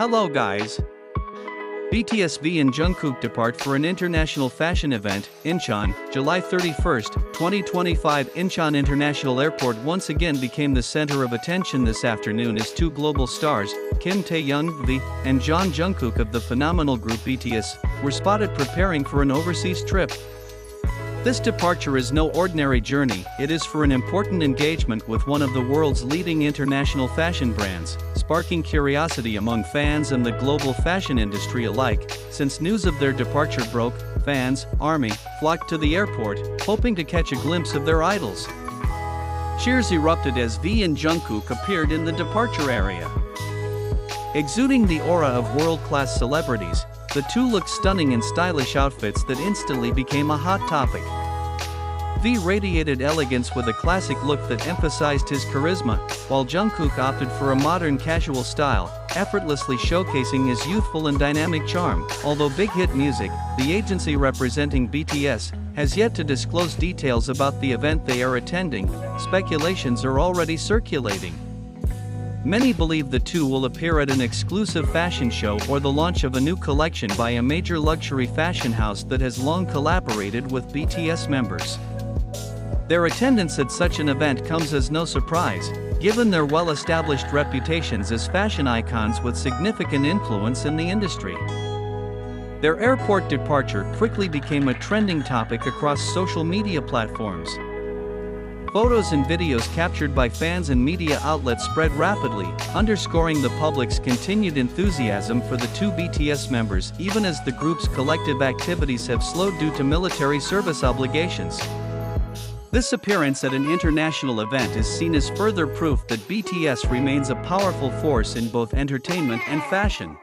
Hello guys. BTS V and Jungkook depart for an international fashion event, Incheon, July 31, 2025. Incheon International Airport once again became the center of attention this afternoon as two global stars, Taehyung V and Jeon Jungkook of the phenomenal group BTS, were spotted preparing for an overseas trip. This departure is no ordinary journey, it is for an important engagement with one of the world's leading international fashion brands, sparking curiosity among fans and the global fashion industry alike. Since news of their departure broke, fans, ARMY, flocked to the airport, hoping to catch a glimpse of their idols. Cheers erupted as V and Jungkook appeared in the departure area. Exuding the aura of world-class celebrities, the two looked stunning in stylish outfits that instantly became a hot topic. V radiated elegance with a classic look that emphasized his charisma, while Jungkook opted for a modern casual style, effortlessly showcasing his youthful and dynamic charm. Although Big Hit Music, the agency representing BTS, has yet to disclose details about the event they are attending, speculations are already circulating. Many believe the two will appear at an exclusive fashion show or the launch of a new collection by a major luxury fashion house that has long collaborated with BTS members. Their attendance at such an event comes as no surprise, given their well-established reputations as fashion icons with significant influence in the industry. Their airport departure quickly became a trending topic across social media platforms. Photos and videos captured by fans and media outlets spread rapidly, underscoring the public's continued enthusiasm for the two BTS members even as the group's collective activities have slowed due to military service obligations. This appearance at an international event is seen as further proof that BTS remains a powerful force in both entertainment and fashion.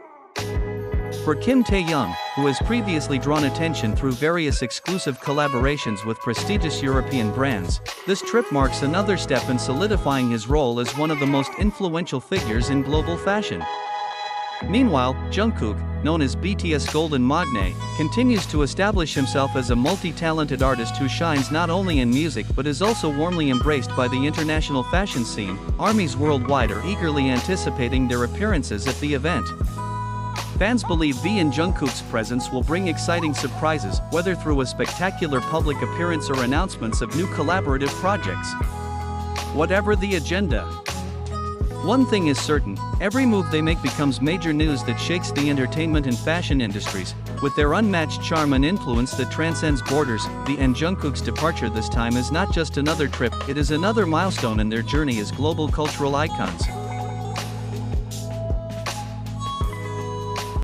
For Taehyung, who has previously drawn attention through various exclusive collaborations with prestigious European brands, this trip marks another step in solidifying his role as one of the most influential figures in global fashion. Meanwhile, Jungkook, known as BTS Golden Magne, continues to establish himself as a multi-talented artist who shines not only in music but is also warmly embraced by the international fashion scene. ARMYs worldwide are eagerly anticipating their appearances at the event. Fans believe V and Jungkook's presence will bring exciting surprises, whether through a spectacular public appearance or announcements of new collaborative projects. Whatever the agenda, one thing is certain, every move they make becomes major news that shakes the entertainment and fashion industries. With their unmatched charm and influence that transcends borders, V and Jungkook's departure this time is not just another trip, it is another milestone in their journey as global cultural icons.